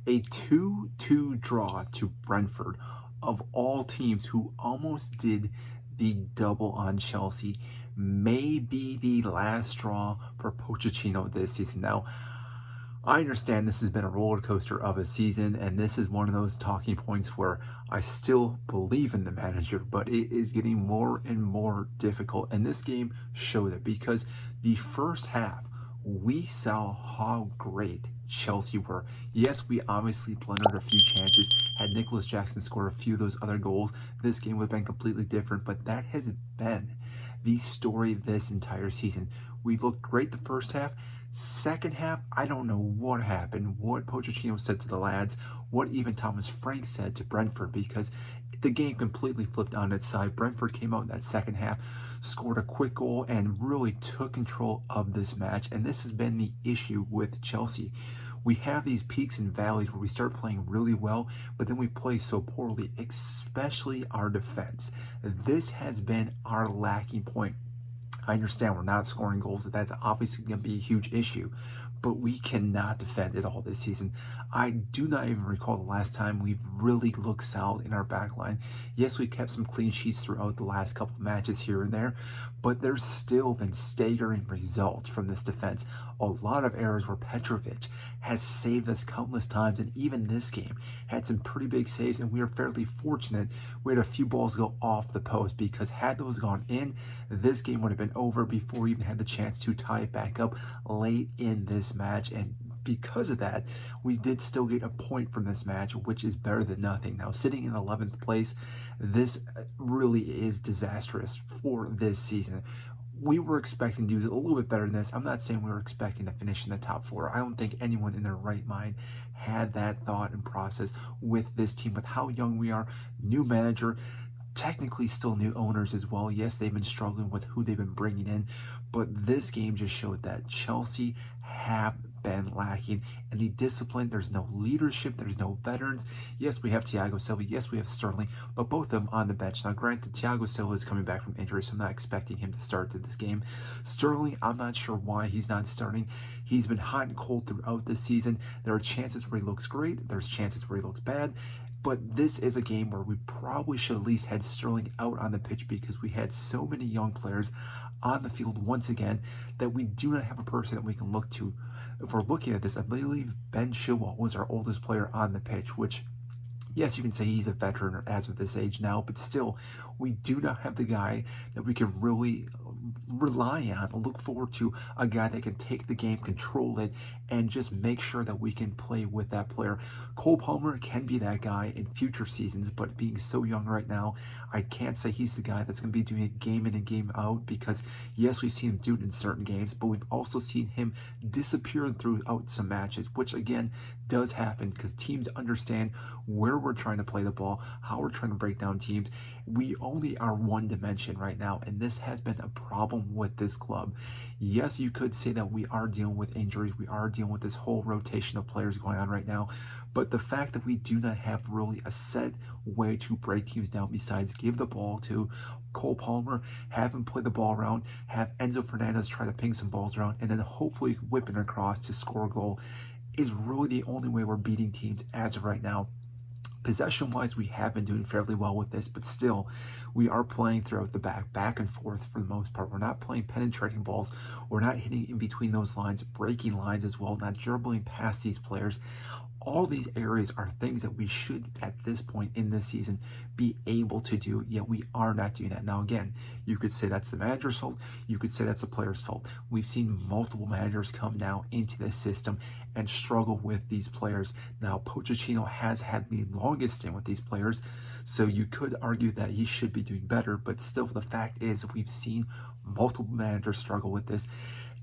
A 2-2 draw to Brentford, of all teams who almost did the double on Chelsea, may be the last straw for Pochettino this season. Now, I understand this has been a roller coaster of a season, and this is one of those talking points where I still believe in the manager, but it is getting more and more difficult. And this game showed it because the first half, we saw how great Chelsea were. Yes, we obviously blundered a few chances. Had Nicholas Jackson scored a few of those other goals, this game would have been completely different, but that has been the story this entire season. We looked great the first half. Second half, I don't know what happened, what Pochettino said to the lads, what even Thomas Frank said to Brentford, because the game completely flipped on its side. Brentford came out in that second half, scored a quick goal, and really took control of this match. And this has been the issue with Chelsea. We have these peaks and valleys where we start playing really well, but then we play so poorly, especially our defense. This has been our lacking point. I understand we're not scoring goals, that's obviously going to be a huge issue, but we cannot defend it all this season. I do not even recall the last time we've really looked solid in our back line. Yes, we kept some clean sheets throughout the last couple of matches here and there, but there's still been staggering results from this defense. A lot of errors where Petrovic has saved us countless times, and even this game had some pretty big saves, and we are fairly fortunate we had a few balls go off the post, because had those gone in, this game would have been over before we even had the chance to tie it back up late in this match. And because of that, we did still get a point from this match, which is better than nothing. Now, sitting in 11th place, this really is disastrous for this season. We were expecting to do a little bit better than this. I'm not saying we were expecting to finish in the top four. I don't think anyone in their right mind had that thought and process with this team, with how young we are, new manager, technically still new owners as well. Yes, they've been struggling with who they've been bringing in, but this game just showed that Chelsea have been lacking in the discipline. There's no leadership, there's no veterans. Yes, we have Thiago Silva, yes, we have Sterling, but both of them on the bench. Now, granted, Thiago Silva is coming back from injury, so I'm not expecting him to start to this game. Sterling, I'm not sure why he's not starting. He's been hot and cold throughout this season. There are chances where he looks great, there's chances where he looks bad, but this is a game where we probably should at least had Sterling out on the pitch, because we had so many young players on the field once again that we do not have a person that we can look to. If we're looking at this, I believe Ben Chilwell was our oldest player on the pitch, which, yes, you can say he's a veteran as of this age now, but still, we do not have the guy that we can really rely on and look forward to, a guy that can take the game, control it, and just make sure that we can play with that player. Cole Palmer can be that guy in future seasons, but being so young right now, I can't say he's the guy that's going to be doing it game in and game out, because yes, we've seen him do it in certain games, but we've also seen him disappear throughout some matches, which again does happen because teams understand where we're trying to play the ball, how we're trying to break down teams. We only are one dimension right now, and this has been a problem with this club. Yes, you could say that we are dealing with injuries, we are dealing with this whole rotation of players going on right now, but the fact that we do not have really a set way to break teams down besides give the ball to Cole Palmer, have him play the ball around, have Enzo Fernandez try to ping some balls around, and then hopefully whip it across to score a goal, is really the only way we're beating teams as of right now. Possession-wise, we have been doing fairly well with this, but still, we are playing throughout the back and forth for the most part. We're not playing penetrating balls. We're not hitting in between those lines, breaking lines as well, not dribbling past these players. All these areas are things that we should, at this point in this season, be able to do, yet we are not doing that. Now, again, you could say that's the manager's fault. You could say that's the player's fault. We've seen multiple managers come now into this system and struggle with these players. Now, Pochettino has had the longest stint with these players, so you could argue that he should be doing better, but still, the fact is we've seen multiple managers struggle with this.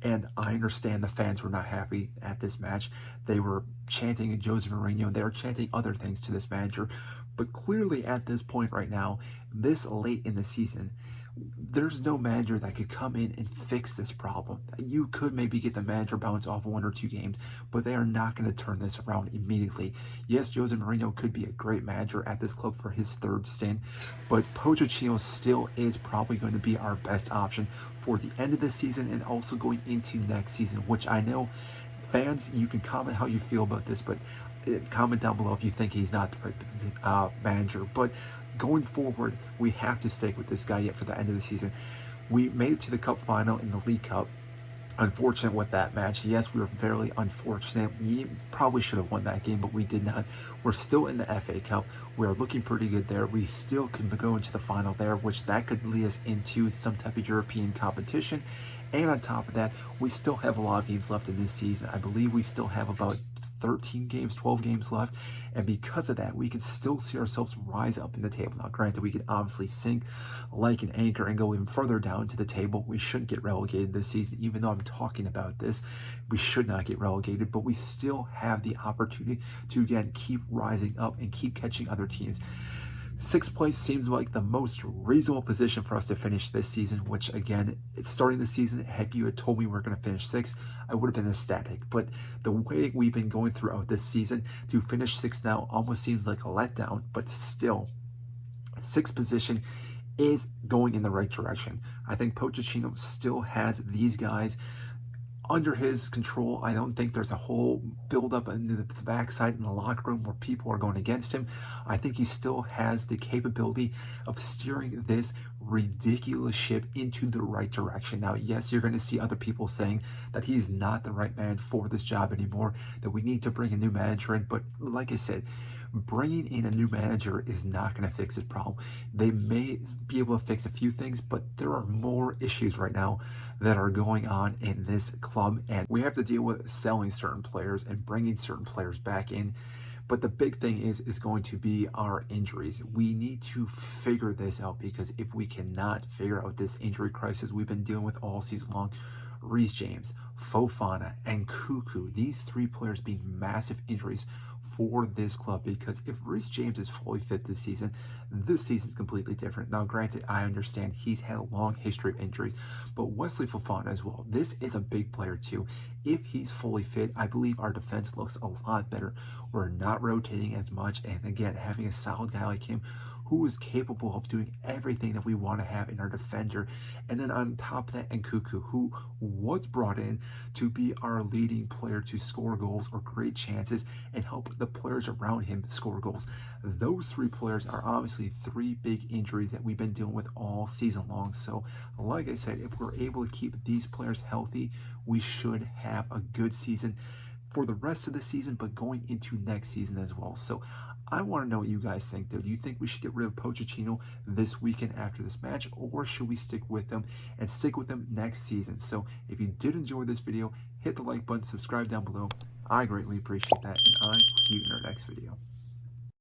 And I understand the fans were not happy at this match. They were chanting Jose Mourinho. They were chanting other things to this manager. But clearly at this point right now, this late in the season, there's no manager that could come in and fix this problem. You could maybe get the manager bounce off 1 or 2 games, but they are not going to turn this around immediately. Yes, Jose Mourinho could be a great manager at this club for his 3rd stint, but Pochettino still is probably going to be our best option for the end of the season and also going into next season, which I know fans, you can comment how you feel about this, but comment down below if you think he's not the right manager. But going forward, we have to stick with this guy yet for the end of the season. We made it to the Cup final in the League Cup. Unfortunate with that match. Yes, we were very unfortunate. We probably should have won that game, but we did not. We're still in the FA Cup. We're looking pretty good there. We still can go into the final there, which that could lead us into some type of European competition. And on top of that, we still have a lot of games left in this season. I believe we still have about 13 games, 12 games left, and because of that, we can still see ourselves rise up in the table. Now, granted, we can obviously sink like an anchor and go even further down to the table. We shouldn't get relegated this season, even though I'm talking about this. We should not get relegated, but we still have the opportunity to, again, keep rising up and keep catching other teams. Sixth place seems like the most reasonable position for us to finish this season, which again, it's starting the season. Had you had told me we were going to finish sixth, I would have been ecstatic. But the way we've been going throughout this season, to finish sixth now almost seems like a letdown, but still, sixth position is going in the right direction. I think Pochettino still has these guys under his control. I don't think there's a whole build-up in the backside in the locker room where people are going against him. I think he still has the capability of steering this ridiculous ship into the right direction. Now, yes, you're going to see other people saying that he's not the right man for this job anymore, that we need to bring a new manager in. But like I said, bringing in a new manager is not going to fix this problem. They may be able to fix a few things, but there are more issues right now that are going on in this club, and we have to deal with selling certain players and bringing certain players back in. But the big thing is going to be our injuries. We need to figure this out, because if we cannot figure out this injury crisis we've been dealing with all season long, Reece James, Fofana, and Cuckoo, these three players being massive injuries for this club, because if Reece James is fully fit this season's completely different. Now, granted, I understand he's had a long history of injuries, but Wesley Fofana as well. This is a big player too. If he's fully fit, I believe our defense looks a lot better. We're not rotating as much, and again, having a solid guy like him who is capable of doing everything that we want to have in our defender. And then on top of that, Nkuku, who was brought in to be our leading player to score goals or create chances and help the players around him score goals. Those three players are obviously three big injuries that we've been dealing with all season long. So like I said, if we're able to keep these players healthy, we should have a good season for the rest of the season, but going into next season as well. So I want to know what you guys think, though. Do you think we should get rid of Pochettino this weekend after this match, or should we stick with them and stick with them next season? So if you did enjoy this video, hit the like button, subscribe down below. I greatly appreciate that, and I will see you in our next video.